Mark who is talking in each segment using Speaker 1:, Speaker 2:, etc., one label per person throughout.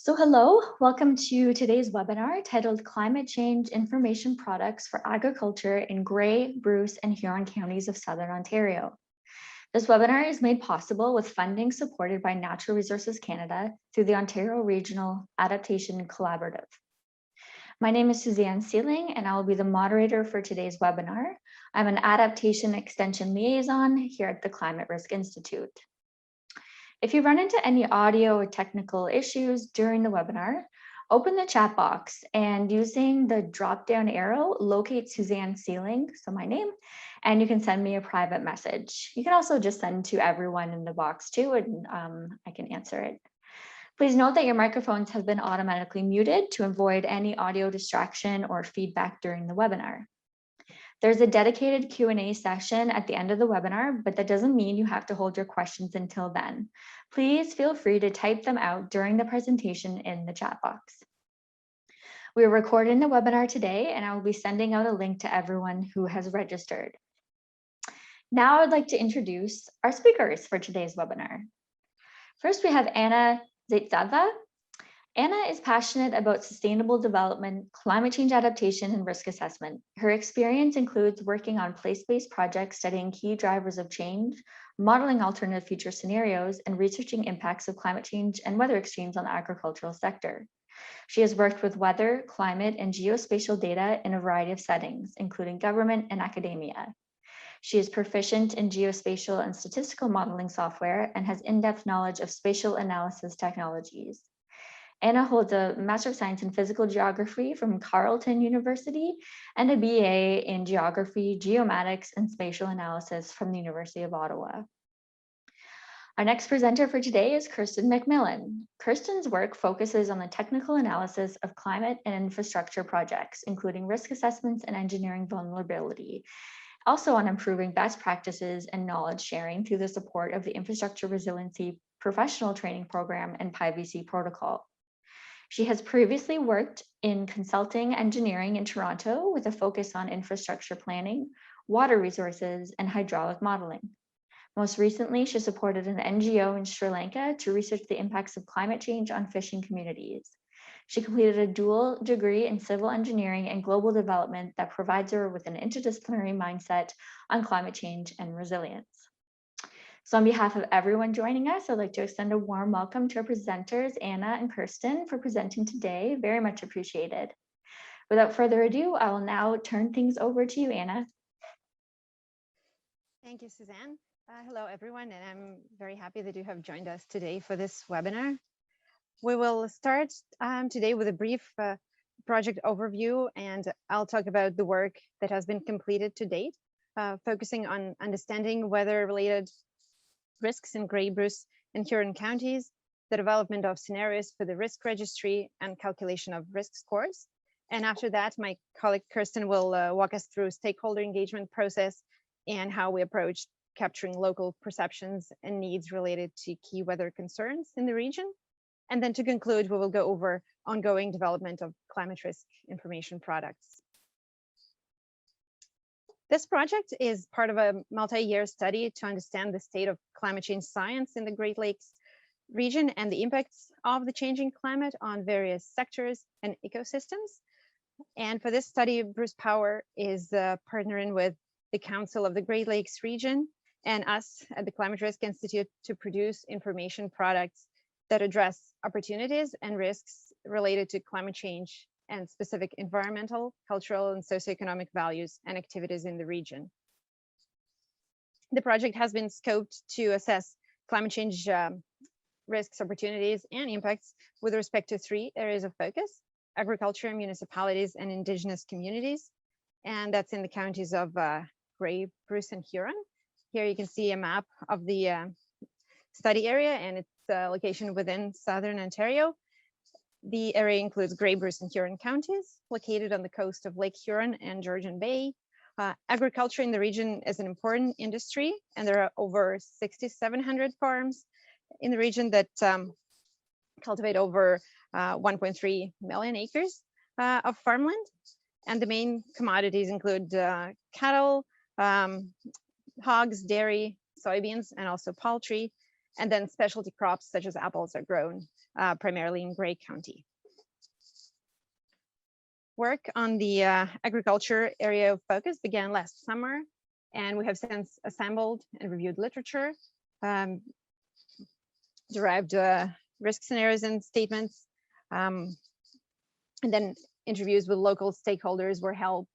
Speaker 1: Hello, welcome to today's webinar titled Climate Change Information Products for Agriculture in Grey, Bruce, and Huron counties of Southern Ontario. This webinar is made possible with funding supported by Natural Resources Canada through the Ontario Regional Adaptation Collaborative. My name is Suzanne Sealing, and I will be the moderator for today's webinar. I'm an Adaptation Extension Liaison here at the Climate Risk Institute. If you run into any audio or technical issues during the webinar, open the chat box and using the drop-down arrow, locate Suzanne Sealing, so my name, and you can send me a private message. You can also just send to everyone in the box too, and I can answer it. Please note that your microphones have been automatically muted to avoid any audio distraction or feedback during the webinar. There's a dedicated Q&A session at the end of the webinar, but that doesn't mean you have to hold your questions until then. Please feel free to type them out during the presentation in the chat box. We are recording the webinar today, and I will be sending out a link to everyone who has registered. Now I'd like to introduce our speakers for today's webinar. First, we have Anna Zaitsev. Anna is passionate about sustainable development, climate change adaptation, and risk assessment. Her experience includes working on place-based projects studying key drivers of change, modeling alternative future scenarios, and researching impacts of climate change and weather extremes on the agricultural sector. She has worked with weather, climate, and geospatial data in a variety of settings, including government and academia. She is proficient in geospatial and statistical modeling software and has in-depth knowledge of spatial analysis technologies. Anna holds a Master of Science in Physical Geography from Carleton University and a BA in Geography, Geomatics, and Spatial Analysis from the University of Ottawa. Our next presenter for today is Kirsten McMillan. Kirsten's work focuses on the technical analysis of climate and infrastructure projects, including risk assessments and engineering vulnerability, also on improving best practices and knowledge sharing through the support of the Infrastructure Resiliency Professional Training Program and PIVC protocol. She has previously worked in consulting engineering in Toronto with a focus on infrastructure planning, water resources, and hydraulic modeling. Most recently, she supported an NGO in Sri Lanka to research the impacts of climate change on fishing communities. She completed a dual degree in civil engineering and global development that provides her with an interdisciplinary mindset on climate change and resilience. So on behalf of everyone joining us, I'd like to extend a warm welcome to our presenters, Anna and Kirsten, for presenting today. Very much appreciated. Without further ado, I will now turn things over to you, Anna.
Speaker 2: Thank you, Suzanne. Hello, everyone, and I'm very happy that you have joined us today for this webinar. We will start today with a brief project overview, and I'll talk about the work that has been completed to date, focusing on understanding weather-related risks in Grey, Bruce, and Huron counties, the development of scenarios for the risk registry, and calculation of risk scores. And after that, my colleague Kirsten will walk us through stakeholder engagement process and how we approach capturing local perceptions and needs related to key weather concerns in the region. And then to conclude, we will go over ongoing development of climate risk information products. This project is part of a multi-year study to understand the state of climate change science in the Great Lakes region and the impacts of the changing climate on various sectors and ecosystems. And for this study, Bruce Power is partnering with the Council of the Great Lakes region and us at the Climate Risk Institute to produce information products that address opportunities and risks related to climate change and specific environmental, cultural, and socioeconomic values and activities in the region. The project has been scoped to assess climate change risks, opportunities, and impacts with respect to 3 areas of focus: agriculture, municipalities, and Indigenous communities. And that's in the counties of Grey, Bruce, and Huron. Here you can see a map of the study area and its location within Southern Ontario. The area includes Grey, Bruce, and Huron counties, located on the coast of Lake Huron and Georgian Bay. Agriculture in the region is an important industry, and there are over 6,700 farms in the region that cultivate over 1.3 million acres of farmland. And the main commodities include cattle, hogs, dairy, soybeans, and also poultry. And then specialty crops such as apples are grown primarily in Gray County. Work on the agriculture area of focus began last summer, and we have since assembled and reviewed literature, derived risk scenarios and statements, and then interviews with local stakeholders were held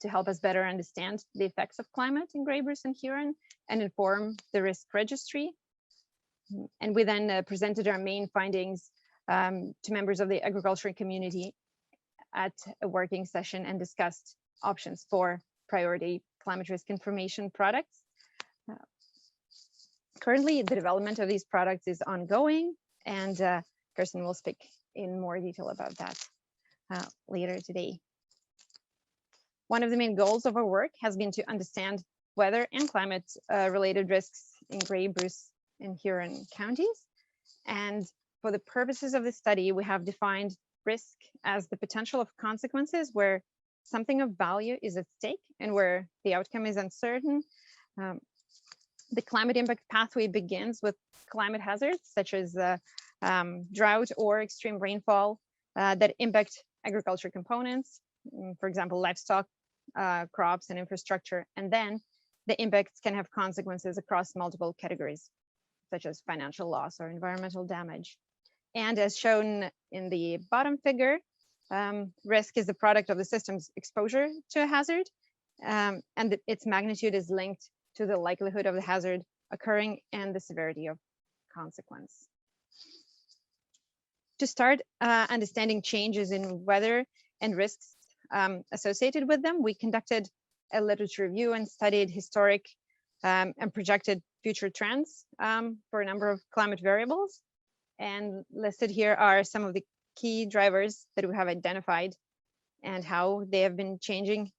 Speaker 2: to help us better understand the effects of climate in Grey Bruce and Huron and inform the risk registry. And we then presented our main findings to members of the agricultural community at a working session and discussed options for priority climate risk information products. Currently, the development of these products is ongoing, and Kirsten will speak in more detail about that later today. One of the main goals of our work has been to understand weather and climate related risks in Grey Bruce and Huron counties. And for the purposes of the study, we have defined risk as the potential of consequences where something of value is at stake and where the outcome is uncertain. The climate impact pathway begins with climate hazards such as drought or extreme rainfall that impact agriculture components, for example, livestock, crops, and infrastructure. And then the impacts can have consequences across multiple categories, such as financial loss or environmental damage. And as shown in the bottom figure, risk is the product of the system's exposure to a hazard, and its magnitude is linked to the likelihood of the hazard occurring and the severity of consequence. To start understanding changes in weather and risks associated with them, we conducted a literature review and studied historic and projected future trends for a number of climate variables. And listed here are some of the key drivers that we have identified and how they have been changing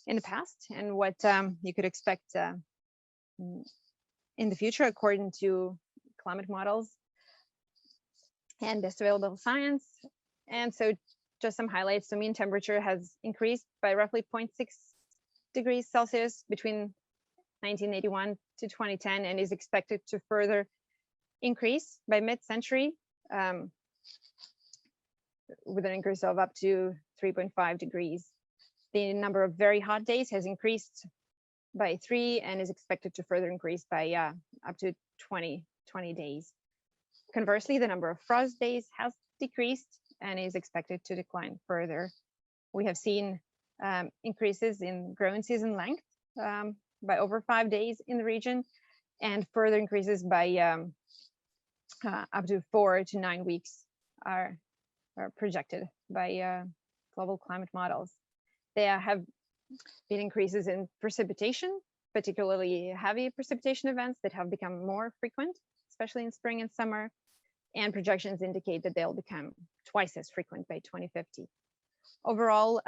Speaker 2: in the past and what you could expect in the future according to climate models and best available science. And so just some highlights. So mean temperature has increased by roughly 0.6 degrees Celsius between 1981 to 2010 and is expected to further increase by mid-century with an increase of up to 3.5 degrees. The number of very hot days has increased by 3 and is expected to further increase by up to 20 days. Conversely, the number of frost days has decreased and is expected to decline further. We have seen increases in growing season length by over 5 days in the region, and further increases by up to 4 to 9 weeks are projected by global climate models. There have been increases in precipitation, particularly heavy precipitation events that have become more frequent, especially in spring and summer, and projections indicate that they'll become twice as frequent by 2050. Overall,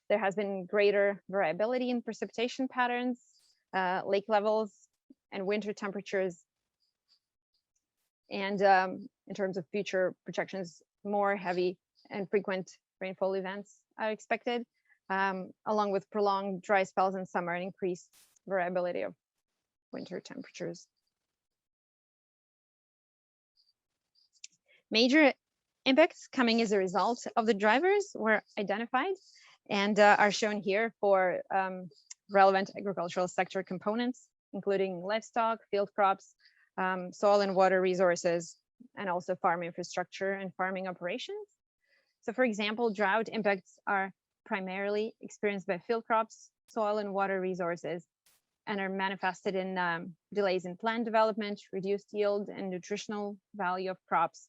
Speaker 2: there has been greater variability in precipitation patterns, lake levels, and winter temperatures. And in terms of future projections, more heavy and frequent rainfall events are expected, along with prolonged dry spells in summer and increased variability of winter temperatures. Major impacts coming as a result of the drivers were identified and are shown here for relevant agricultural sector components, including livestock, field crops, soil and water resources, and also farm infrastructure and farming operations. So for example, drought impacts are primarily experienced by field crops, soil and water resources, and are manifested in delays in plant development, reduced yield and nutritional value of crops,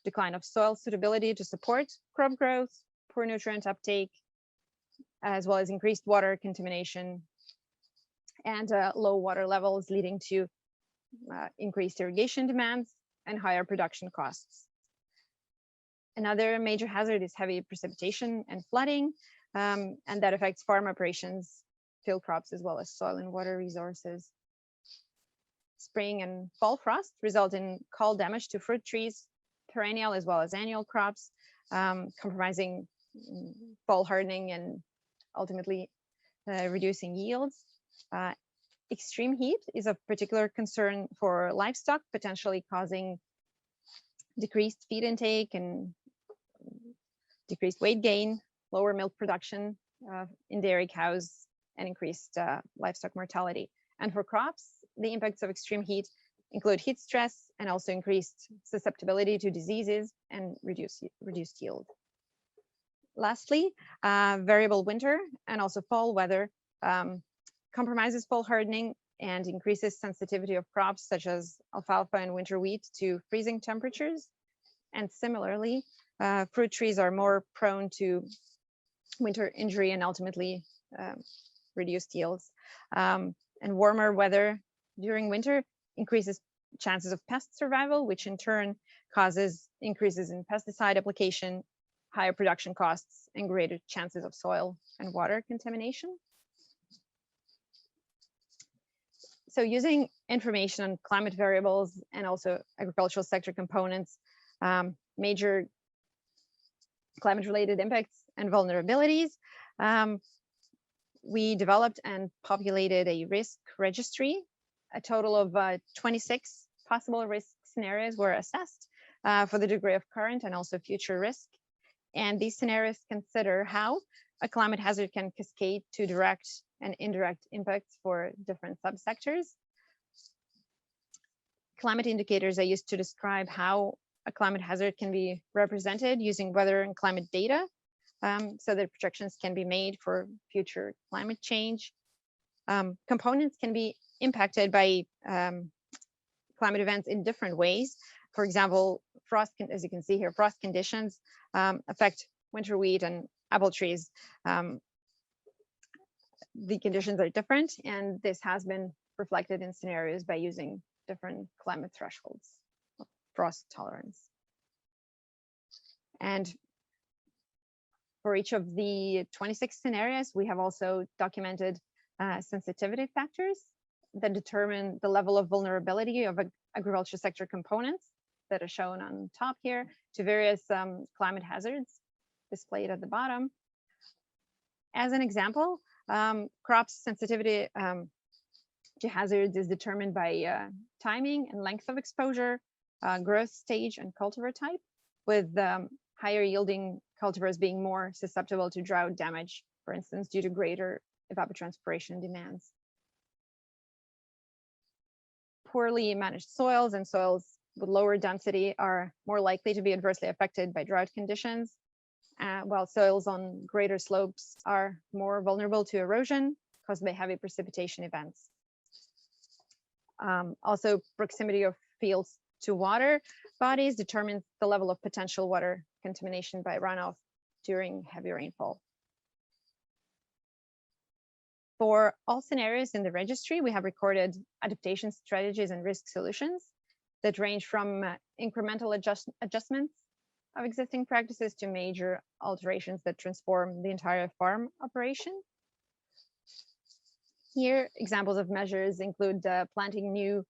Speaker 2: decline of soil suitability to support crop growth, poor nutrient uptake, as well as increased water contamination and low water levels leading to increased irrigation demands and higher production costs. Another major hazard is heavy precipitation and flooding, and that affects farm operations, field crops, as well as soil and water resources. Spring and fall frost result in call damage to fruit trees, perennial as well as annual crops, compromising fall hardening and ultimately reducing yields. Extreme heat is of particular concern for livestock, potentially causing decreased feed intake and decreased weight gain, lower milk production in dairy cows, and increased livestock mortality. And for crops, the impacts of extreme heat include heat stress and also increased susceptibility to diseases and reduced yield. Lastly, variable winter and also fall weather compromises fall hardening and increases sensitivity of crops such as alfalfa and winter wheat to freezing temperatures. And similarly, fruit trees are more prone to winter injury and ultimately reduced yields. And warmer weather during winter increases chances of pest survival, which in turn causes increases in pesticide application, higher production costs, and greater chances of soil and water contamination. So using information on climate variables and also agricultural sector components, major climate-related impacts and vulnerabilities, we developed and populated a risk registry. A total of 26 possible risk scenarios were assessed for the degree of current and also future risk. And these scenarios consider how a climate hazard can cascade to direct and indirect impacts for different subsectors. Climate indicators are used to describe how a climate hazard can be represented using weather and climate data, so that projections can be made for future climate change. Components can be impacted by climate events in different ways. For example, frost, as you can see here, frost conditions affect winter wheat and apple trees. The conditions are different, and this has been reflected in scenarios by using different climate thresholds of frost tolerance. And for each of the 26 scenarios, we have also documented sensitivity factors that determine the level of vulnerability of agriculture sector components that are shown on top here to various climate hazards displayed at the bottom. As an example, crops sensitivity to hazards is determined by timing and length of exposure, growth stage, and cultivar type, with higher yielding cultivars being more susceptible to drought damage, for instance, due to greater evapotranspiration demands. Poorly managed soils and soils with lower density are more likely to be adversely affected by drought conditions, while soils on greater slopes are more vulnerable to erosion caused by heavy precipitation events. Also, proximity of fields to water bodies determines the level of potential water contamination by runoff during heavy rainfall. For all scenarios in the registry, we have recorded adaptation strategies and risk solutions that range from incremental adjustments of existing practices to major alterations that transform the entire farm operation. Here, examples of measures include planting new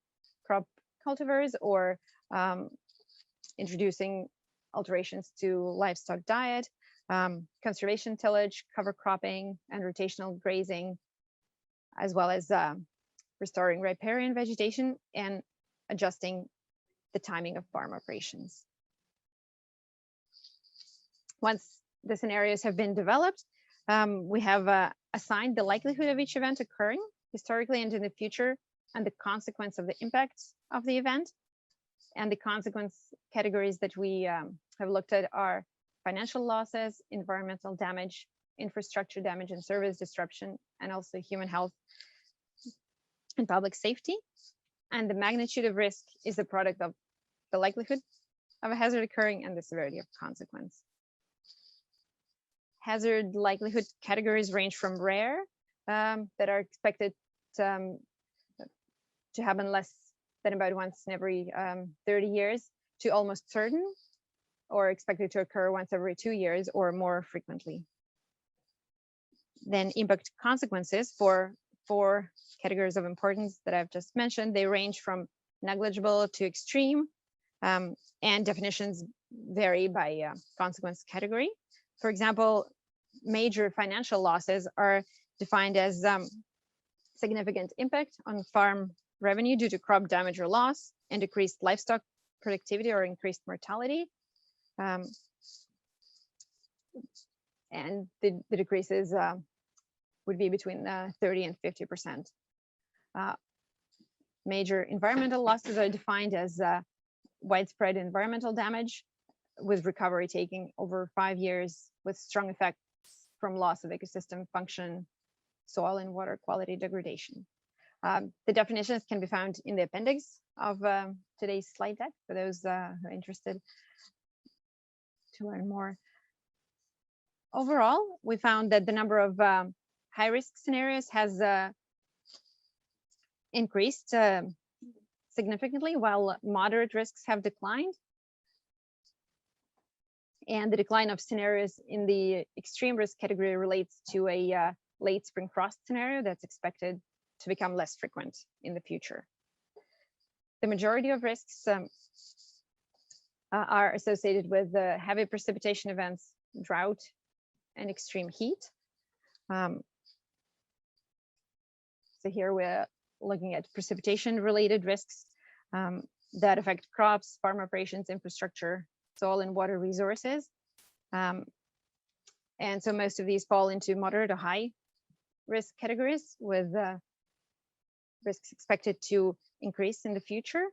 Speaker 2: crop cultivars or introducing alterations to livestock diet, conservation tillage, cover cropping, and rotational grazing, as well as restoring riparian vegetation and adjusting the timing of farm operations. Once the scenarios have been developed, we have assigned the likelihood of each event occurring historically and in the future, and the consequence of the impacts of the event. And the consequence categories that we have looked at are financial losses, environmental damage, infrastructure damage and service disruption, and also human health and public safety. And the magnitude of risk is the product of the likelihood of a hazard occurring and the severity of consequence. Hazard likelihood categories range from rare, that are expected to happen less than about once in every 30 years, to almost certain, or expected to occur once every 2 years or more frequently. Then impact consequences for 4 categories of importance that I've just mentioned. They range from negligible to extreme, and definitions vary by consequence category. For example, major financial losses are defined as significant impact on farm revenue due to crop damage or loss and decreased livestock productivity or increased mortality. And the decreases would be between 30 and 50%. Major environmental losses are defined as widespread environmental damage, with recovery taking over 5 years, with strong effects from loss of ecosystem function, soil and water quality degradation. The definitions can be found in the appendix of today's slide deck for those who are interested to learn more. Overall, we found that the number of high-risk scenarios has increased significantly, while moderate risks have declined. And the decline of scenarios in the extreme risk category relates to a late spring frost scenario that's expected to become less frequent in the future. The majority of risks are associated with heavy precipitation events, drought, and extreme heat. So here we're looking at precipitation-related risks that affect crops, farm operations, infrastructure, soil and water resources. And so most of these fall into moderate or high risk categories, with risks expected to increase in the future.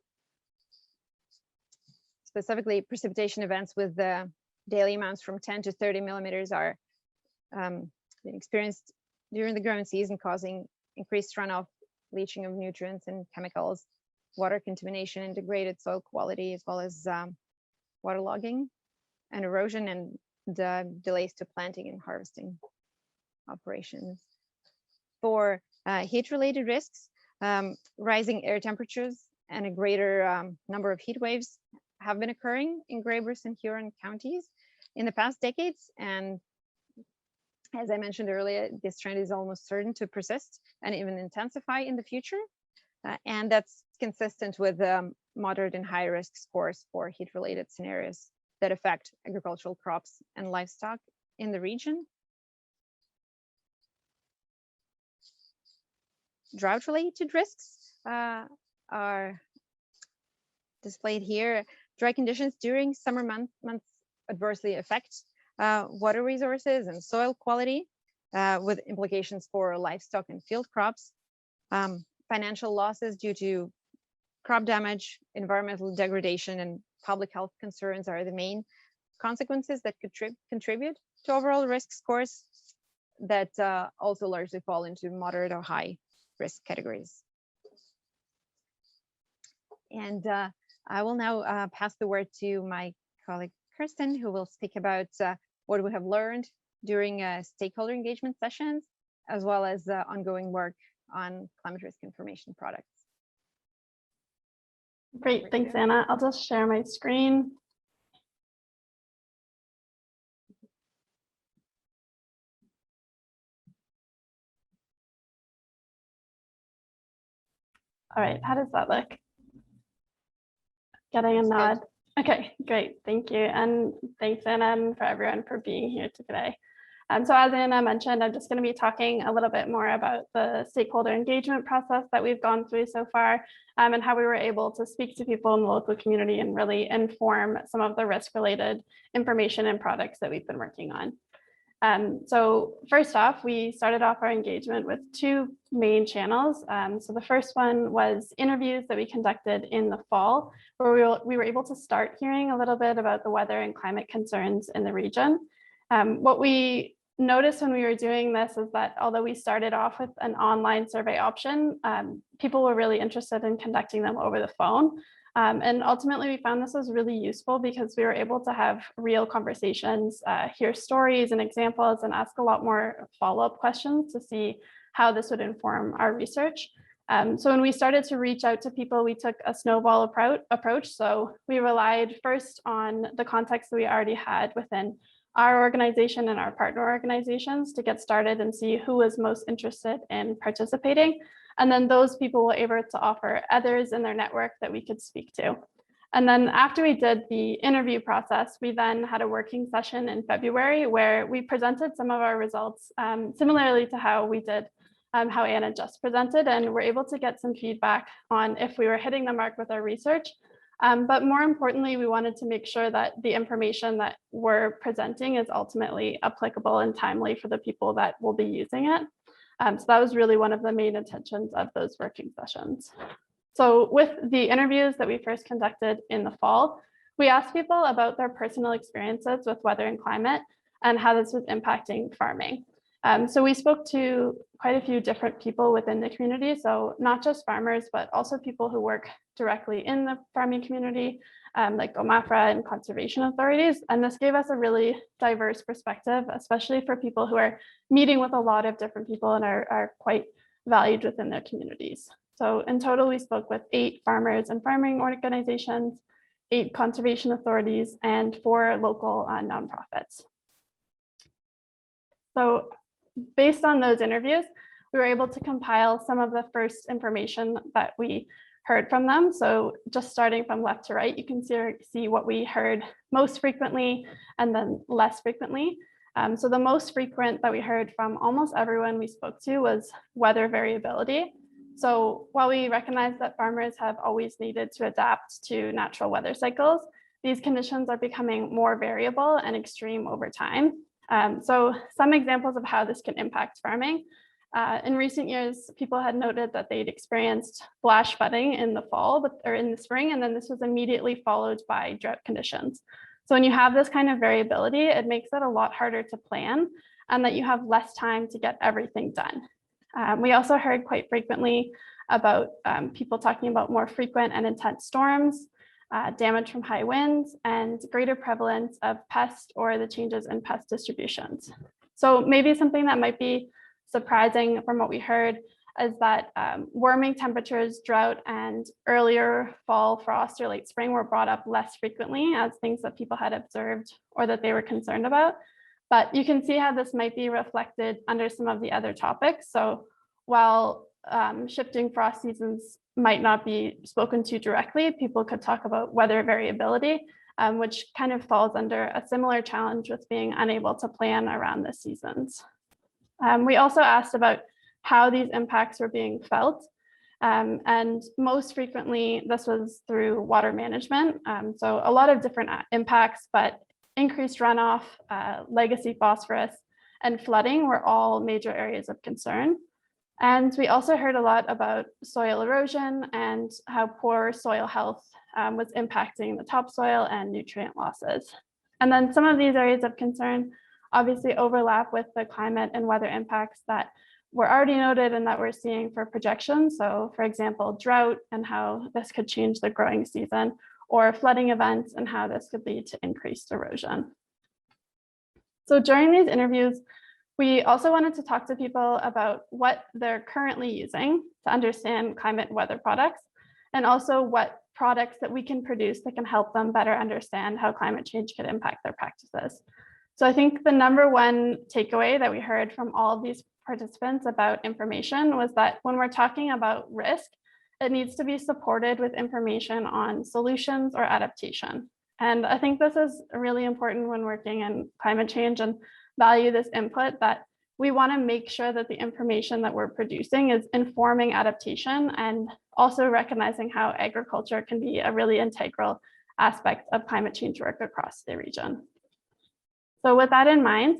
Speaker 2: Specifically, precipitation events with daily amounts from 10 to 30 millimeters are being experienced during the growing season, causing increased runoff, leaching of nutrients and chemicals, water contamination and degraded soil quality, as well as waterlogging and erosion, and the delays to planting and harvesting operations. For heat-related risks, rising air temperatures and a greater number of heat waves have been occurring in Grey Bruce and Huron counties in the past decades. And as I mentioned earlier, this trend is almost certain to persist and even intensify in the future. And that's consistent with moderate and high risk scores for heat-related scenarios that affect agricultural crops and livestock in the region. Drought-related risks are displayed here. Dry conditions during summer months adversely affect water resources and soil quality, with implications for livestock and field crops. Financial losses due to crop damage, environmental degradation, and public health concerns are the main consequences that could contribute to overall risk scores that also largely fall into moderate or high risk categories. And I will now pass the word to my colleague Kirsten, who will speak about what we have learned during stakeholder engagement sessions, as well as ongoing work on climate risk information products.
Speaker 3: Great, thanks, Anna. I'll just share my screen. All right, how does that look? Getting a nod. Okay, great, thank you. And thanks, Anna, and for everyone for being here today. So as Anna mentioned, I'm just going to be talking a little bit more about the stakeholder engagement process that we've gone through so far, and how we were able to speak to people in the local community and really inform some of the risk-related information and products that we've been working on. So first off, we started off our engagement with two main channels. So the first one was interviews that we conducted in the fall, where we were able to start hearing a little bit about the weather and climate concerns in the region. What we noticed when we were doing this is that although we started off with an online survey option, people were really interested in conducting them over the phone. And ultimately, we found this was really useful because we were able to have real conversations, hear stories and examples, and ask a lot more follow-up questions to see how this would inform our research. So when we started to reach out to people, we took a snowball approach. So we relied first on the context that we already had within our organization and our partner organizations to get started and see who was most interested in participating. And then those people were able to offer others in their network that we could speak to. And then after we did the interview process, we then had a working session in February where we presented some of our results similarly to how we did, how Anna just presented, and we're able to get some feedback on if we were hitting the mark with our research, But more importantly, we wanted to make sure that the information that we're presenting is ultimately applicable and timely for the people that will be using it. So that was really one of the main intentions of those working sessions. So with the interviews that we first conducted in the fall, we asked people about their personal experiences with weather and climate and how this was impacting farming. So we spoke to quite a few different people within the community. So not just farmers, but also people who work directly in the farming community, like GOMAFRA and conservation authorities. And this gave us a really diverse perspective, especially for people who are meeting with a lot of different people and are quite valued within their communities. So in total, we spoke with 8 farmers and farming organizations, 8 conservation authorities, and 4 local nonprofits. So based on those interviews, we were able to compile some of the first information that we heard from them. So just starting from left to right, you can see what we heard most frequently and then less frequently. So the most frequent that we heard from almost everyone we spoke to was weather variability. So while we recognize that farmers have always needed to adapt to natural weather cycles, these conditions are becoming more variable and extreme over time. So some examples of how this can impact farming. In recent years, people had noted that they'd experienced flash flooding in the fall or in the spring, and then this was immediately followed by drought conditions. So when you have this kind of variability, it makes it a lot harder to plan and that you have less time to get everything done. We also heard quite frequently about people talking about more frequent and intense storms, damage from high winds, and greater prevalence of pest or the changes in pest distributions. So maybe something that might be surprising from what we heard is that warming temperatures, drought, and earlier fall frost or late spring were brought up less frequently as things that people had observed or that they were concerned about. But you can see how this might be reflected under some of the other topics. So while shifting frost seasons might not be spoken to directly, people could talk about weather variability, which kind of falls under a similar challenge with being unable to plan around the seasons. We also asked about how these impacts were being felt. And most frequently, this was through water management. So a lot of different impacts, but increased runoff, legacy phosphorus, and flooding were all major areas of concern. And we also heard a lot about soil erosion and how poor soil health was impacting the topsoil and nutrient losses. And then some of these areas of concern obviously overlap with the climate and weather impacts that were already noted and that we're seeing for projections. So for example, drought and how this could change the growing season, or flooding events and how this could lead to increased erosion. So during these interviews, we also wanted to talk to people about what they're currently using to understand climate and weather products, and also what products that we can produce that can help them better understand how climate change could impact their practices. So I think the number one takeaway that we heard from all of these participants about information was that when we're talking about risk, it needs to be supported with information on solutions or adaptation. And I think this is really important when working in climate change and value this input, that we want to make sure that the information that we're producing is informing adaptation and also recognizing how agriculture can be a really integral aspect of climate change work across the region. So with that in mind,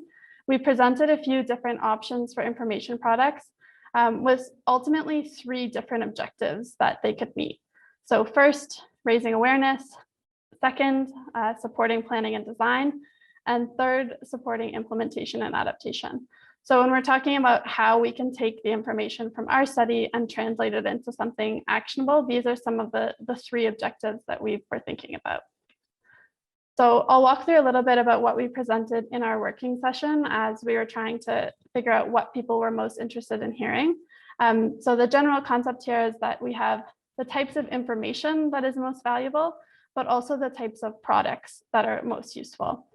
Speaker 3: we presented a few different options for information products with ultimately 3 different objectives that they could meet. So first, raising awareness. Second, supporting planning and design. And third, supporting implementation and adaptation. So when we're talking about how we can take the information from our study and translate it into something actionable, these are some of the 3 objectives that we were thinking about. So I'll walk through a little bit about what we presented in our working session as we were trying to figure out what people were most interested in hearing. So the general concept here is that we have the types of information that is most valuable, but also the types of products that are most useful.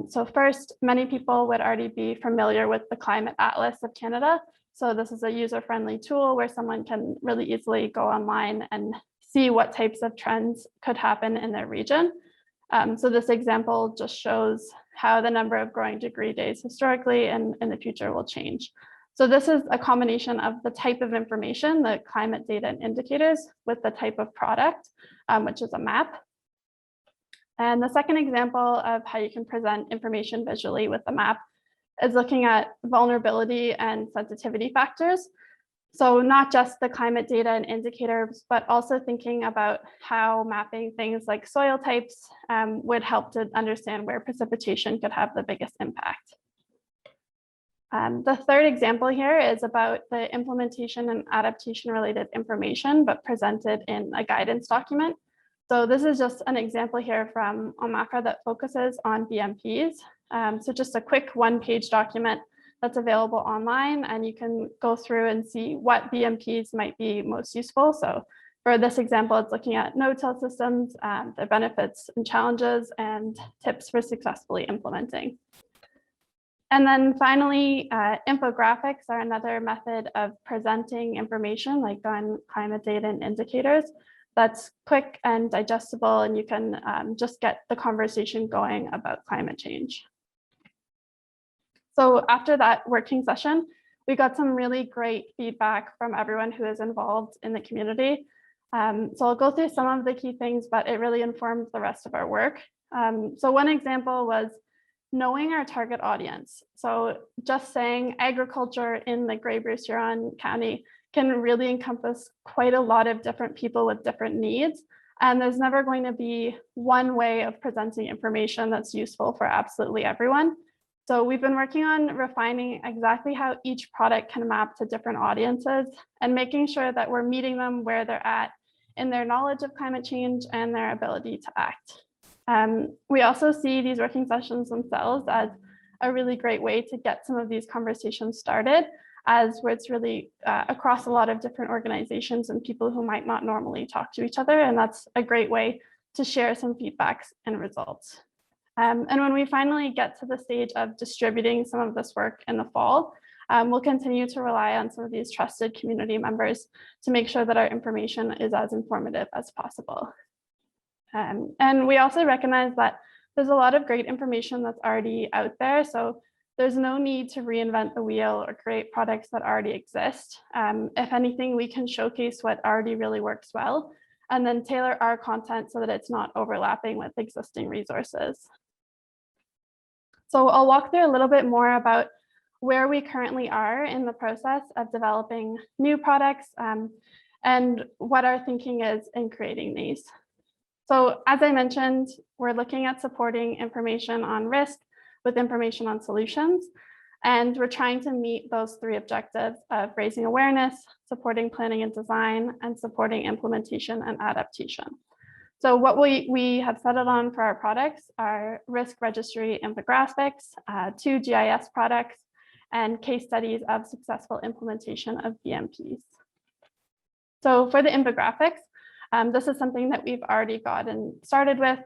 Speaker 3: So first, many people would already be familiar with the Climate Atlas of Canada. So this is a user-friendly tool where someone can really easily go online and see what types of trends could happen in their region. So this example just shows how the number of growing degree days historically and in the future will change. So this is a combination of the type of information, the climate data and indicators, with the type of product, which is a map. And the second example of how you can present information visually with the map is looking at vulnerability and sensitivity factors. So not just the climate data and indicators, but also thinking about how mapping things like soil types would help to understand where precipitation could have the biggest impact. The third example here is about the implementation and adaptation related information, but presented in a guidance document. So this is just an example here from OMACRA that focuses on BMPs. So just a quick one-page document that's available online, and you can go through and see what BMPs might be most useful. So for this example, it's looking at no-till systems, their benefits and challenges, and tips for successfully implementing. And then finally, infographics are another method of presenting information like on climate data and indicators that's quick and digestible, and you can just get the conversation going about climate change. So after that working session, we got some really great feedback from everyone who is involved in the community. So I'll go through some of the key things, but it really informs the rest of our work. So one example was knowing our target audience. So just saying agriculture in the Grey Bruce Huron County can really encompass quite a lot of different people with different needs. And there's never going to be one way of presenting information that's useful for absolutely everyone. So we've been working on refining exactly how each product can map to different audiences and making sure that we're meeting them where they're at in their knowledge of climate change and their ability to act. We also see these working sessions themselves as a really great way to get some of these conversations started, as where it's really across a lot of different organizations and people who might not normally talk to each other. And that's a great way to share some feedbacks and results. And when we finally get to the stage of distributing some of this work in the fall, we'll continue to rely on some of these trusted community members to make sure that our information is as informative as possible. And we also recognize that there's a lot of great information that's already out there. So there's no need to reinvent the wheel or create products that already exist. If anything, we can showcase what already really works well, and then tailor our content so that it's not overlapping with existing resources. So I'll walk through a little bit more about where we currently are in the process of developing new products and what our thinking is in creating these. So as I mentioned, we're looking at supporting information on risk with information on solutions. And we're trying to meet those three objectives of raising awareness, supporting planning and design, and supporting implementation and adaptation. So what we have settled on for our products are risk registry infographics, 2 GIS products, and case studies of successful implementation of BMPs. So for the infographics, this is something that we've already gotten started with.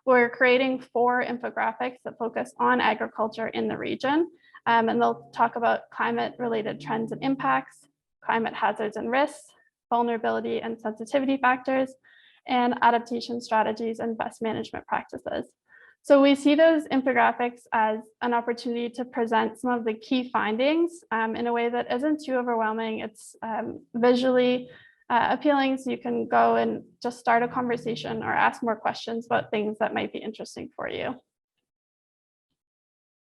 Speaker 3: We're creating 4 infographics that focus on agriculture in the region, and they'll talk about climate-related trends and impacts, climate hazards and risks, vulnerability and sensitivity factors, and adaptation strategies and best management practices. So we see those infographics as an opportunity to present some of the key findings in a way that isn't too overwhelming. It's visually appealing, so you can go and just start a conversation or ask more questions about things that might be interesting for you.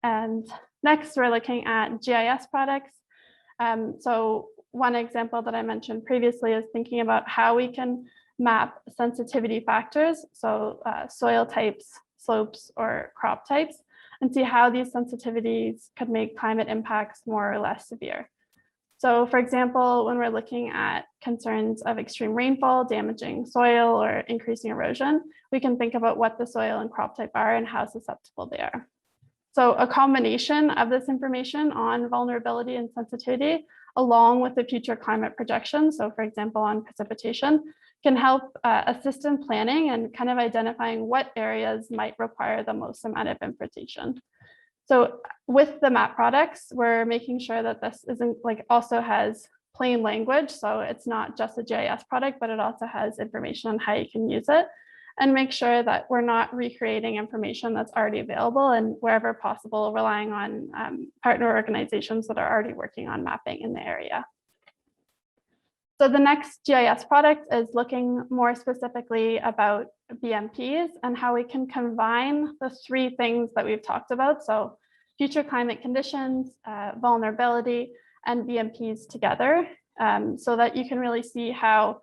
Speaker 3: And next, we're looking at GIS products. So one example that I mentioned previously is thinking about how we can map sensitivity factors, so soil types, slopes, or crop types, and see how these sensitivities could make climate impacts more or less severe. So for example, when we're looking at concerns of extreme rainfall, damaging soil, or increasing erosion, we can think about what the soil and crop type are and how susceptible they are. So a combination of this information on vulnerability and sensitivity, along with the future climate projections, so for example, on precipitation, can help assist in planning and kind of identifying what areas might require the most amount of infiltration. So with the map products, we're making sure that this isn't also has plain language. So it's not just a GIS product, but it also has information on how you can use it. and make sure that we're not recreating information that's already available, and wherever possible, relying on partner organizations that are already working on mapping in the area. So the next GIS product is looking more specifically about BMPs and how we can combine the three things that we've talked about. So future climate conditions, vulnerability, and BMPs together, so that you can really see how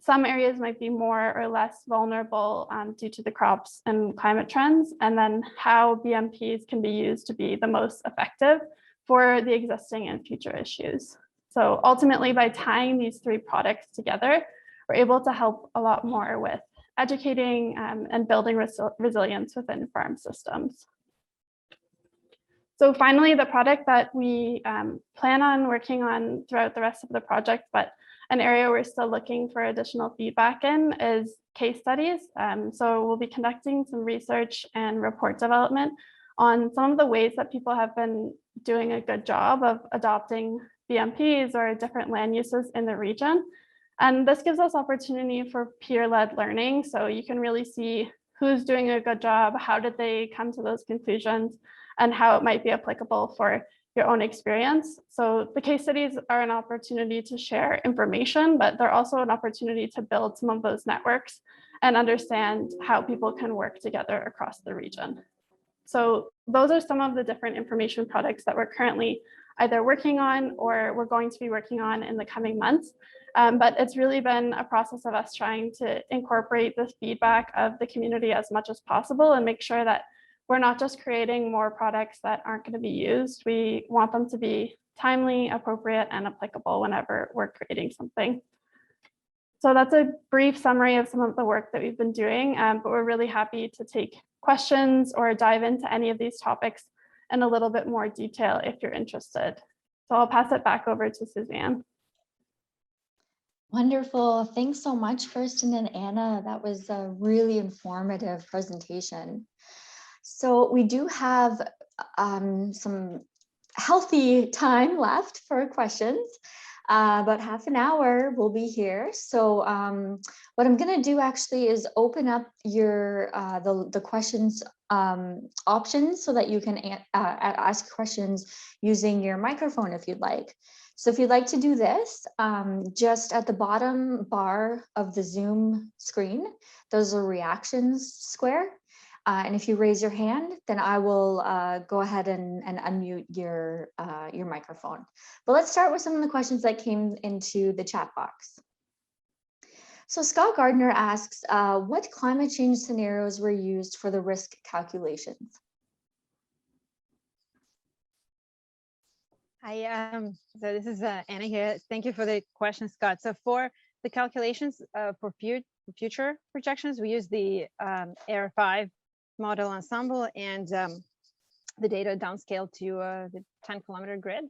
Speaker 3: some areas might be more or less vulnerable due to the crops and climate trends, and then how BMPs can be used to be the most effective for the existing and future issues. So ultimately, by tying these three products together, we're able to help a lot more with educating and building resilience within farm systems. So finally, the product that we plan on working on throughout the rest of the project, but an area we're still looking for additional feedback in, is case studies. So we'll be conducting some research and report development on some of the ways that people have been doing a good job of adopting BMPs or different land uses in the region. And this gives us opportunity for peer-led learning. So you can really see who's doing a good job, how did they come to those conclusions, and how it might be applicable for your own experience. So the case studies are an opportunity to share information, but they're also an opportunity to build some of those networks and understand how people can work together across the region. So those are some of the different information products that we're currently either working on or we're going to be working on in the coming months. But it's really been a process of us trying to incorporate the feedback of the community as much as possible and make sure that we're not just creating more products that aren't going to be used. We want them to be timely, appropriate, and applicable whenever we're creating something. So that's a brief summary of some of the work that we've been doing, but we're really happy to take questions or dive into any of these topics in a little bit more detail if you're interested. So I'll pass it back over to Suzanne.
Speaker 1: Wonderful. Thanks so much, Kirsten and Anna. That was a really informative presentation. So we do have some healthy time left for questions. About half an hour we'll be here. So what I'm going to do actually is open up your the questions options so that you can ask questions using your microphone if you'd like. So if you'd like to do this, just at the bottom bar of the Zoom screen, there's a reactions square. And if you raise your hand, then I will go ahead and unmute your microphone. But let's start with some of the questions that came into the chat box. So Scott Gardner asks, what climate change scenarios were used for the risk calculations?
Speaker 2: So this is Anna here. Thank you for the question, Scott. So for the calculations for future projections, we use the AR5 model ensemble and the data downscaled to the 10-kilometer grid.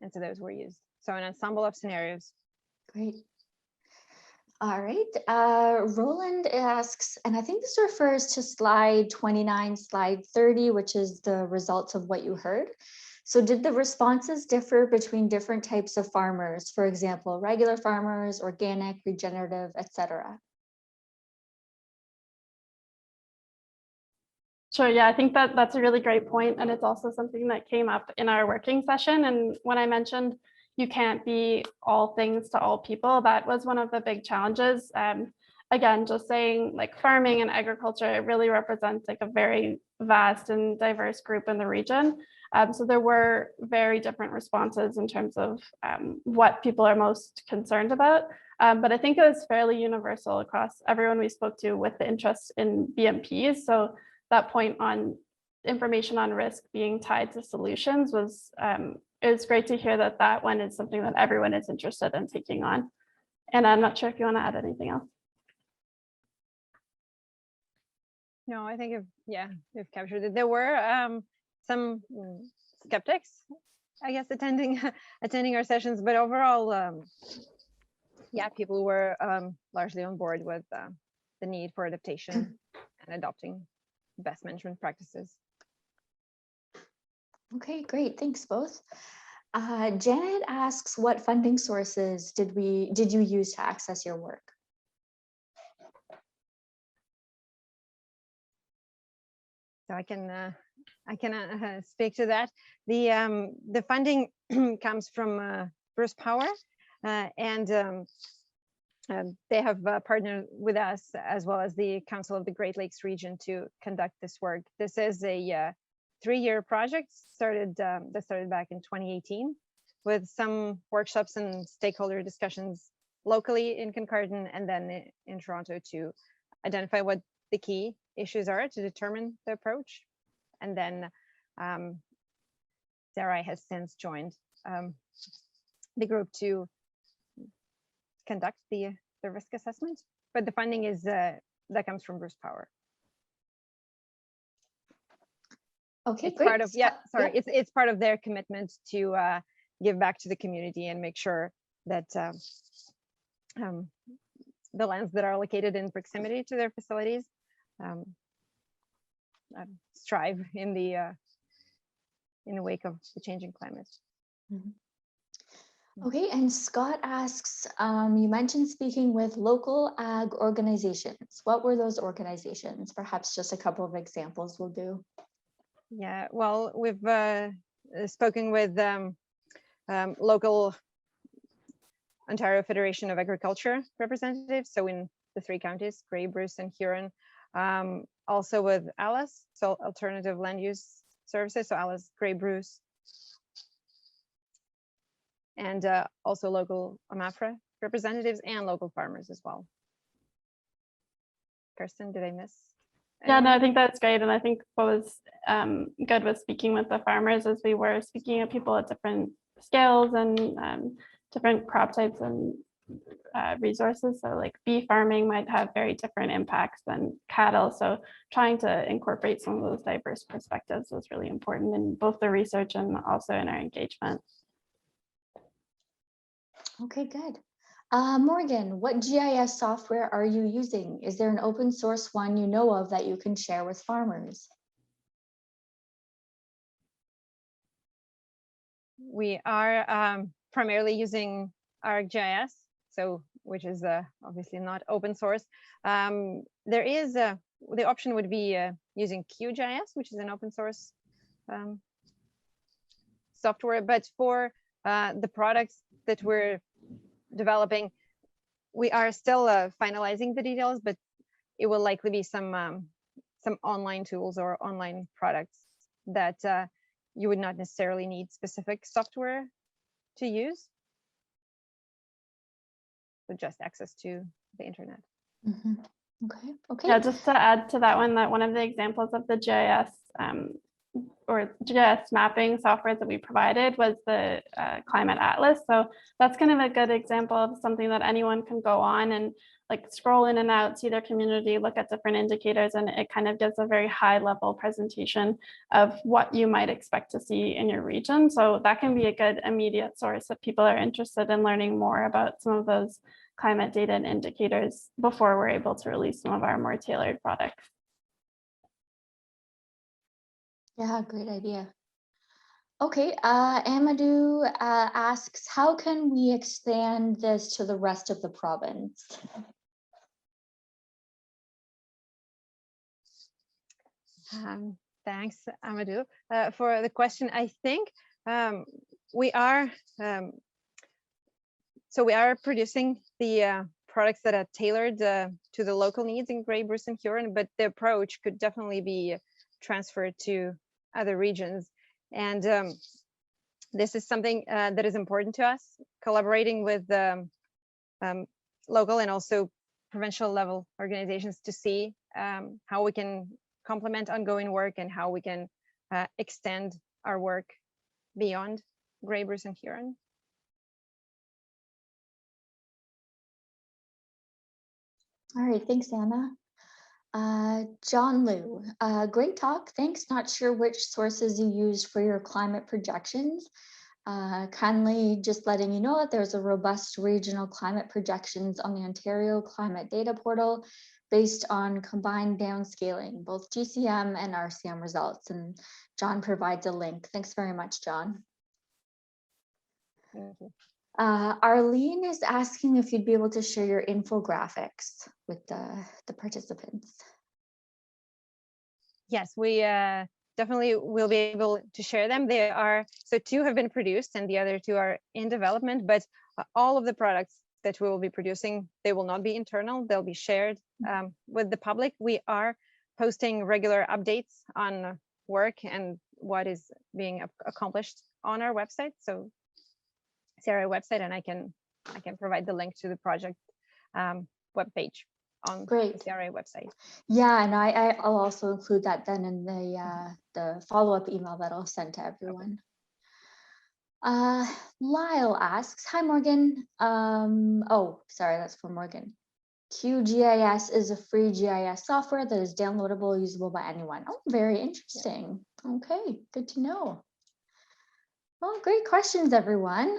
Speaker 2: And so those were used. So an ensemble of scenarios.
Speaker 1: Great. All right. Roland asks, and I think this refers to slide 29, slide 30, which is the results of what you heard. So did the responses differ between different types of farmers? For example, regular farmers, organic, regenerative, etc.
Speaker 3: Sure, yeah, I think that's a really great point, and it's also something that came up in our working session. And when I mentioned you can't be all things to all people, that was one of the big challenges. Again, just saying like farming and agriculture, it really represents like a very vast and diverse group in the region. So there were very different responses in terms of what people are most concerned about. But I think it was fairly universal across everyone we spoke to with the interest in BMPs. So that point on information on risk being tied to solutions was, it's great to hear that that one is something that everyone is interested in taking on. And I'm not sure if you want to add anything else.
Speaker 2: No, I think we've captured it. There were some skeptics, I guess, attending our sessions, but overall, yeah, people were largely on board with the need for adaptation and adopting best management practices.
Speaker 1: Okay, great. Thanks both. Janet asks, what funding sources did you use to access your work?
Speaker 2: So I can speak to that. The funding comes from Bruce Power, and they have partnered with us as well as the Council of the Great Lakes region to conduct this work. This is a 3-year project that started back in 2018 with some workshops and stakeholder discussions locally in Kincardine and then in Toronto to identify what the key issues are to determine the approach. And then Sarai has since joined the group to conduct the risk assessment, but the funding is that comes from Bruce Power.
Speaker 1: Okay,
Speaker 2: It's
Speaker 1: great.
Speaker 2: part of it's part of their commitment to give back to the community and make sure that the lands that are located in proximity to their facilities strive in the wake of the changing climate.
Speaker 1: Okay, and Scott asks, you mentioned speaking with local ag organizations. What were those organizations? Perhaps just a couple of examples will do.
Speaker 2: Yeah, well, we've spoken with local Ontario Federation of Agriculture representatives, so in the 3 counties, Grey, Bruce, and Huron. Also with ALICE, so Alternative Land Use Services, so ALICE, Grey, Bruce, and also local AMAFRA representatives and local farmers as well. Kirsten, did I miss?
Speaker 3: Yeah, no, I think that's great. And I think what was good with speaking with the farmers is we were speaking to people at different scales and different crop types and resources. So like bee farming might have very different impacts than cattle. So trying to incorporate some of those diverse perspectives was really important in both the research and also in our engagement.
Speaker 1: Okay, good. Morgan, what GIS software are you using? Is there an open source one you know of that you can share with farmers?
Speaker 2: We are primarily using ArcGIS, so which is obviously not open source. There is the option would be using QGIS, which is an open source software, but for the products that we're developing, we are still finalizing the details, but it will likely be some online tools or online products that you would not necessarily need specific software to use, but just access to the internet.
Speaker 1: Mm-hmm. Okay.
Speaker 3: Yeah, just to add to that one, that one of the examples of the GIS or GIS mapping software that we provided was the Climate Atlas. So that's kind of a good example of something that anyone can go on and like scroll in and out, see their community, look at different indicators, and it kind of gives a very high level presentation of what you might expect to see in your region. So that can be a good immediate source if people are interested in learning more about some of those climate data and indicators before we're able to release some of our more tailored products.
Speaker 1: Yeah, great idea. Okay, Amadou asks, how can we expand this to the rest of the province?
Speaker 2: Thanks, Amadou, for the question. I think we are producing the products that are tailored to the local needs in Grey, Bruce, and Huron, but the approach could definitely be transferred to other regions. And this is something that is important to us, collaborating with local and also provincial level organizations to see how we can complement ongoing work and how we can extend our work beyond Grey, Bruce, and Huron.
Speaker 1: All right, thanks, Anna. John Liu, great talk, thanks. Not sure which sources you used for your climate projections. Kindly just letting you know that there's a robust regional climate projections on the Ontario Climate Data Portal based on combined downscaling, both GCM and RCM results. And John provides a link. Thanks very much, John.
Speaker 2: Thank you.
Speaker 1: Arlene is asking if you'd be able to share your infographics with the participants.
Speaker 2: Yes, we definitely will be able to share them. They are, so 2 have been produced and the other 2 are in development, but all of the products that we will be producing, they will not be internal, they'll be shared with the public. We are posting regular updates on work and what is being accomplished on our website. So CRA website, and I can provide the link to the project webpage on
Speaker 1: Great.
Speaker 2: the CRA website.
Speaker 1: Yeah, and I'll also include that then in the follow-up email that I'll send to everyone. Lyle asks, hi Morgan. Oh, sorry, that's for Morgan. QGIS is a free GIS software that is downloadable, usable by anyone. Oh, very interesting. Okay, good to know. Well, great questions, everyone.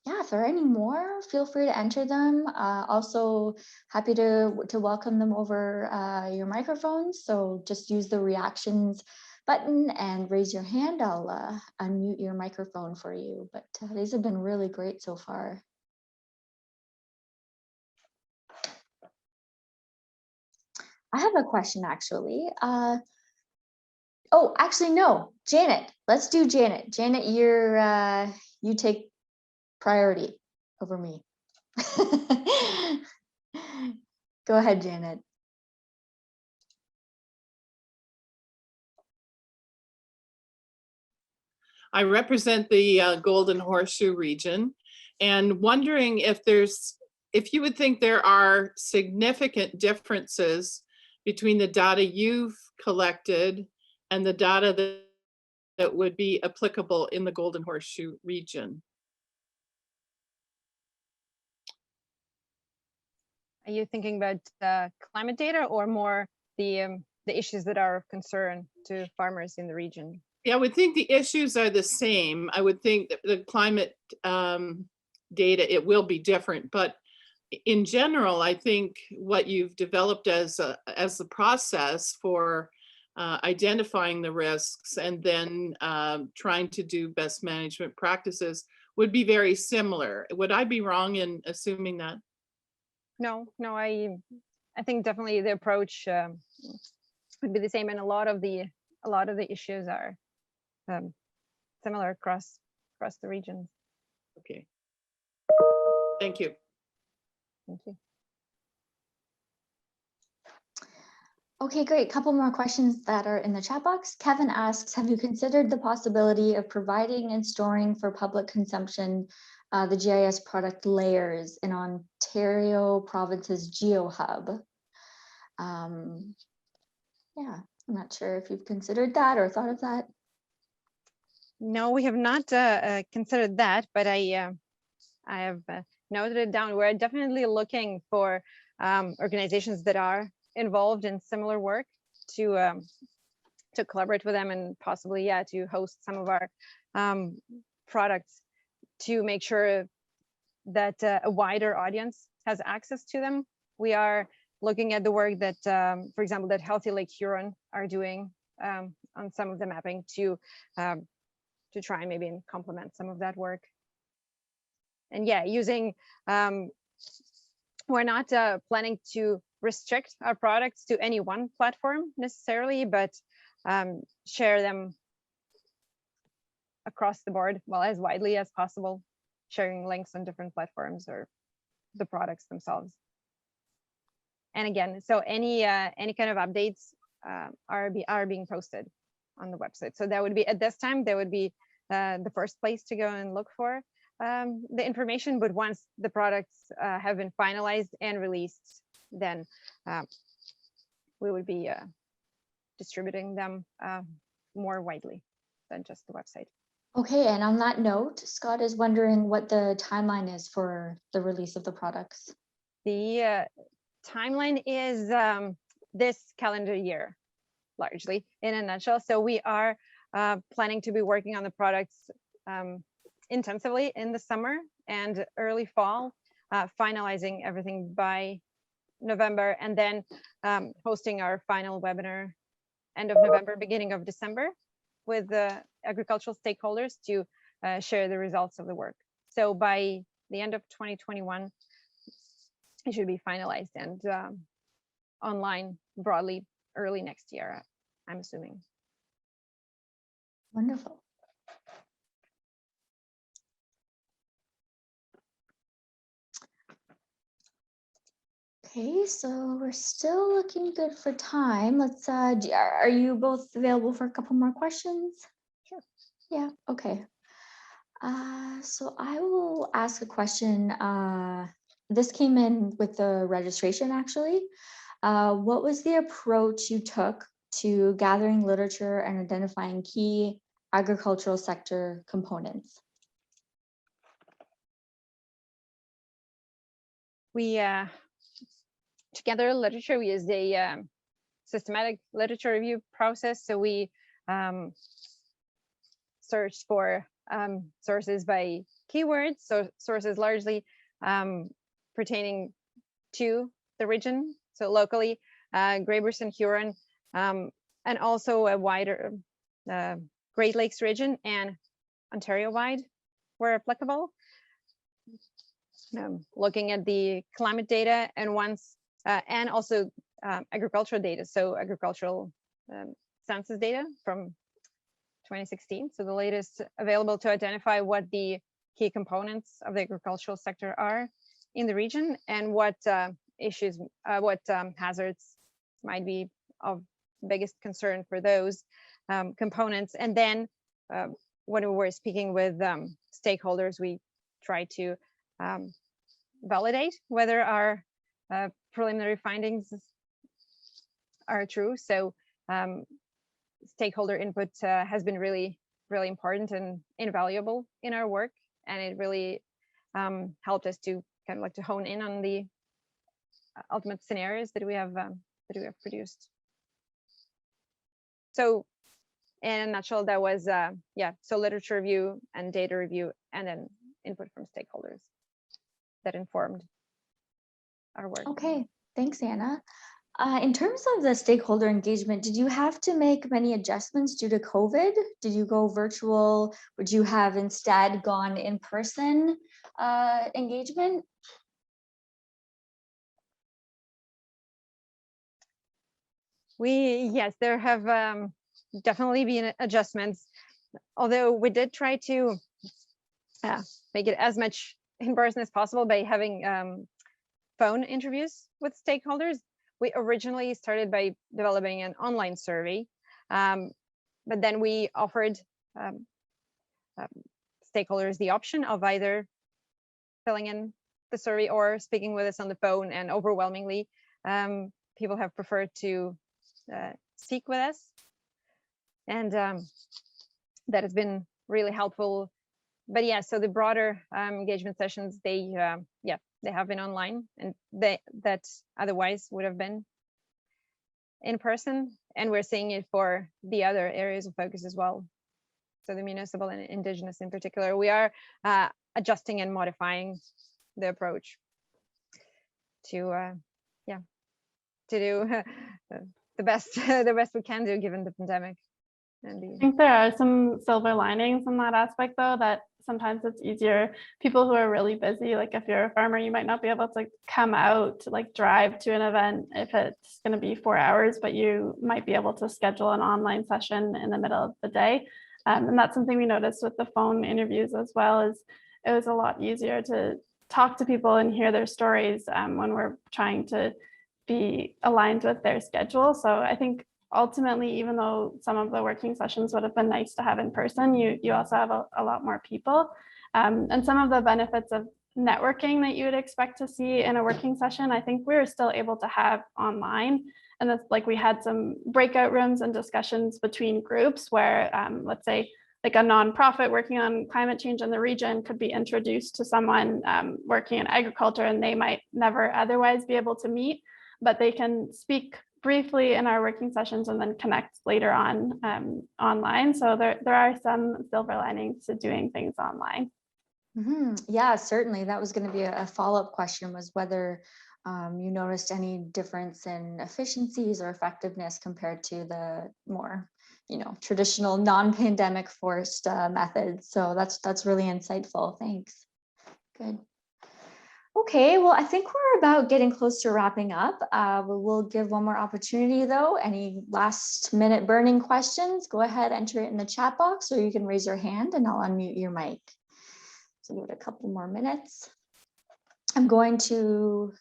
Speaker 1: Yeah, if there are any more, feel free to enter them. Also, happy to welcome them over your microphones. So just use the reactions button and raise your hand. I'll unmute your microphone for you. But these have been really great so far. I have a question, actually. Oh, actually, no, Janet. Let's do Janet. Janet, you take priority over me. Go ahead, Janet.
Speaker 4: I represent the Golden Horseshoe region, and wondering if you would think there are significant differences between the data you've collected and the data that would be applicable in the Golden Horseshoe region.
Speaker 2: Are you thinking about climate data or more the issues that are of concern to farmers in the region?
Speaker 4: Yeah, I would think the issues are the same. I would think that the climate data, it will be different, but in general, I think what you've developed as the process for identifying the risks and then trying to do best management practices would be very similar. Would I be wrong in assuming that?
Speaker 2: No, I think definitely the approach would be the same, and a lot of the issues are similar across the regions.
Speaker 4: Okay. Thank you.
Speaker 2: Thank you.
Speaker 1: Okay, great. Couple more questions that are in the chat box. Kevin asks, have you considered the possibility of providing and storing for public consumption the GIS product layers in Ontario Province's GeoHub? Yeah, I'm not sure if you've considered that or thought of that.
Speaker 2: No, we have not considered that, but I have noted it down. We're definitely looking for organizations that are involved in similar work to collaborate with them and possibly, yeah, to host some of our products to make sure that a wider audience has access to them. We are looking at the work that, for example, that Healthy Lake Huron are doing on some of the mapping to try and maybe complement some of that work. And yeah, using, we're not planning to restrict our products to any one platform necessarily, but share them across the board, well, as widely as possible, sharing links on different platforms or the products themselves. And again, so any kind of updates are being posted on the website. So that would be, at this time, that would be the first place to go and look for the information. But once the products have been finalized and released, then we would be distributing them more widely than just the website.
Speaker 1: Okay, and on that note, Scott is wondering what the timeline is for the release of the products.
Speaker 2: The timeline is this calendar year, largely, in a nutshell. So we are planning to be working on the products intensively in the summer and early fall, finalizing everything by November, and then hosting our final webinar end of November, beginning of December, with the agricultural stakeholders to share the results of the work. So by the end of 2021, it should be finalized and online broadly early next year, I'm assuming.
Speaker 1: Wonderful. Okay, so we're still looking good for time. Let's, are you both available for a couple more questions?
Speaker 2: Sure.
Speaker 1: Yeah, okay. So I will ask a question. This came in with the registration actually. What was the approach you took to gathering literature and identifying key agricultural sector components?
Speaker 2: We together literature, we used a systematic literature review process. So we searched for sources by keywords, so sources largely pertaining to the region, so locally, Grey Bruce and Huron, and also a wider Great Lakes region and Ontario-wide where applicable. Looking at the climate data and and also agricultural data, so agricultural census data from 2016, so the latest available to identify what the key components of the agricultural sector are in the region and what issues, what hazards might be of biggest concern for those components. And then when we were speaking with stakeholders, we try to validate whether our preliminary findings are true. So stakeholder input has been really, really important and invaluable in our work, and it really helped us to kind of like to hone in on the ultimate scenarios that we have produced. So in a nutshell, that was so literature review and data review, and then input from stakeholders that informed our work.
Speaker 1: Okay, thanks, Anna. In terms of the stakeholder engagement, did you have to make many adjustments due to COVID? Did you go virtual? Would you have instead gone in-person engagement?
Speaker 2: Yes, there have definitely been adjustments, although we did try to make it as much in person as possible by having phone interviews with stakeholders. We originally started by developing an online survey, but then we offered stakeholders the option of either filling in the survey or speaking with us on the phone, and overwhelmingly people have preferred to speak with us, and that has been really helpful. But yeah, so the broader engagement sessions, they have been online, and that otherwise would have been in person, and we're seeing it for the other areas of focus as well. So the municipal and indigenous in particular, we are adjusting and modifying the approach to do the best we can do given the pandemic. And
Speaker 3: I think there are some silver linings in that aspect, though, that sometimes it's easier. People who are really busy, like if you're a farmer, you might not be able to come out, like drive to an event if it's going to be 4 hours, but you might be able to schedule an online session in the middle of the day. And that's something we noticed with the phone interviews as well, is it was a lot easier to talk to people and hear their stories when we're trying to be aligned with their schedule. So I think ultimately, even though some of the working sessions would have been nice to have in person, you also have a lot more people. And some of the benefits of networking that you would expect to see in a working session, I think we were still able to have online. And that's like we had some breakout rooms and discussions between groups where, let's say, like a nonprofit working on climate change in the region could be introduced to someone working in agriculture, and they might never otherwise be able to meet, but they can speak briefly in our working sessions and then connect later on online. So there are some silver linings to doing things online.
Speaker 1: Mm-hmm. Yeah, certainly. That was going to be a follow-up question, was whether you noticed any difference in efficiencies or effectiveness compared to the more, traditional non-pandemic forced methods. So that's really insightful. Thanks. Good. Okay, well, I think we're about getting close to wrapping up. We'll give one more opportunity though. Any last minute burning questions, go ahead, enter it in the chat box, or you can raise your hand and I'll unmute your mic. So give it a couple more minutes. I'm going to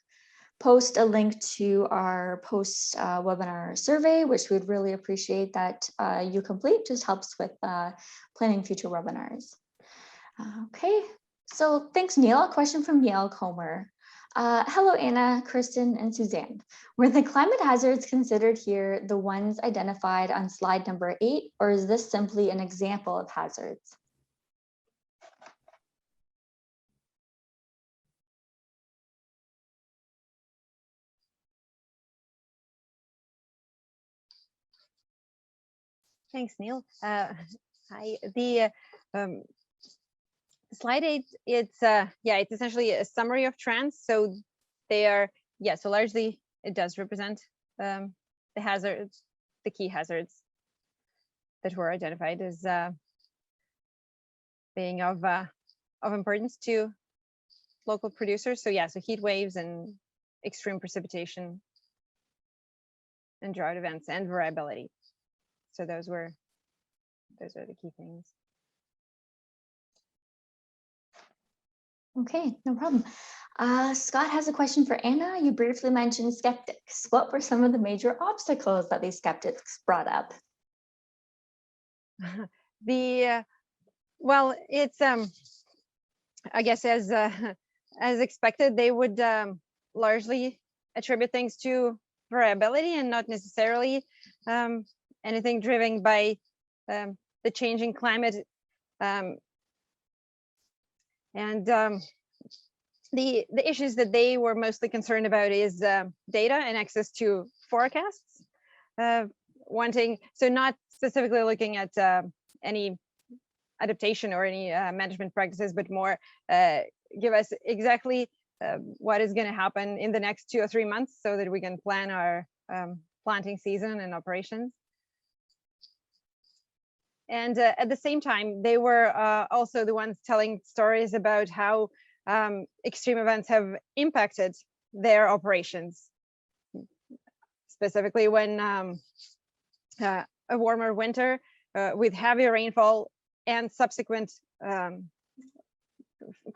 Speaker 1: post a link to our post webinar survey, which we'd really appreciate that you complete. Just helps with planning future webinars. Okay, so thanks, Neil. A question from Neil Comer. Hello, Anna, Kristen, and Suzanne. Were the climate hazards considered here the ones identified on slide number 8, or is this simply an example of hazards?
Speaker 2: Thanks, Neil. Hi. The slide 8, it's it's essentially a summary of trends. So they are, so largely it does represent the hazards, the key hazards that were identified as being of importance to local producers. So so heat waves and extreme precipitation and drought events and variability. So those are the key things.
Speaker 1: Okay, no problem. Scott has a question for Anna. You briefly mentioned skeptics. What were some of the major obstacles that these skeptics brought up?
Speaker 2: Well, it's I guess as expected, they would largely attribute things to variability and not necessarily anything driven by the changing climate. The issues that they were mostly concerned about is data and access to forecasts. Not specifically looking at any adaptation or any management practices, but more give us exactly what is going to happen in the next 2 or 3 months so that we can plan our planting season and operations. And at the same time, they were also the ones telling stories about how extreme events have impacted their operations. Specifically when a warmer winter with heavy rainfall and subsequent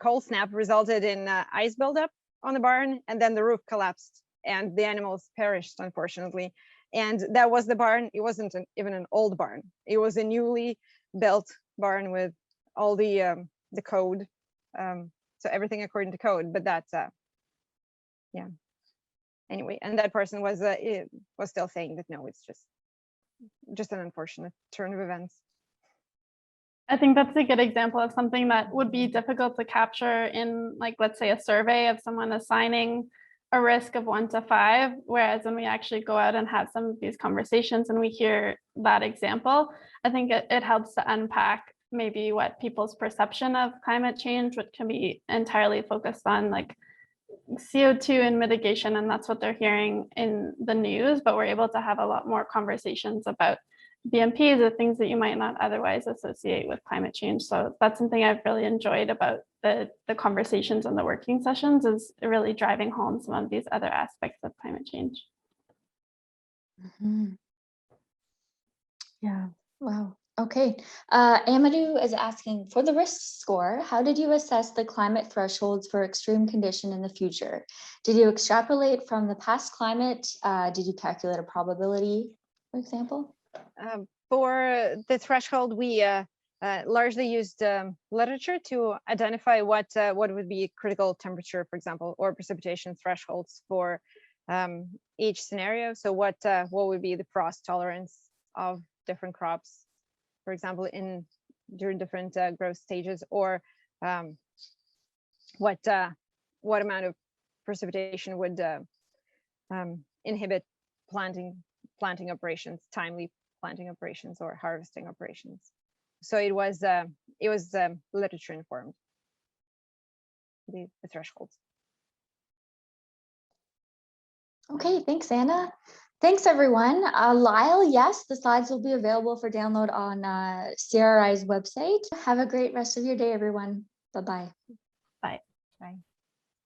Speaker 2: cold snap resulted in ice buildup on the barn, and then the roof collapsed and the animals perished, unfortunately. And that was the barn. It wasn't even an old barn. It was a newly built barn with all the code. So everything according to code, but that's anyway. And that person was still saying that no, it's just an unfortunate turn of events.
Speaker 3: I think that's a good example of something that would be difficult to capture in, like, let's say a survey of someone assigning a risk of 1 to 5, whereas when we actually go out and have some of these conversations and we hear that example, I think it helps to unpack maybe what people's perception of climate change, which can be entirely focused on like CO2 and mitigation, and that's what they're hearing in the news, but we're able to have a lot more conversations about BMPs, the things that you might not otherwise associate with climate change. So that's something I've really enjoyed about the conversations and the working sessions, is really driving home some of these other aspects of climate change.
Speaker 1: Mm-hmm. Yeah, wow. Okay, Amadou is asking, for the risk score, how did you assess the climate thresholds for extreme condition in the future? Did you extrapolate from the past climate? Did you calculate a probability, for example?
Speaker 2: For the threshold, we largely used literature to identify what would be critical temperature, for example, or precipitation thresholds for each scenario. So what would be the frost tolerance of different crops, for example, during different growth stages, or what amount of precipitation would inhibit planting operations, timely planting operations or harvesting operations. So it was literature informed, the thresholds.
Speaker 1: Okay, thanks, Anna. Thanks, everyone. Lyle, yes, the slides will be available for download on CRI's website. Have a great rest of your day, everyone. Bye-bye.
Speaker 3: Bye.
Speaker 2: Bye.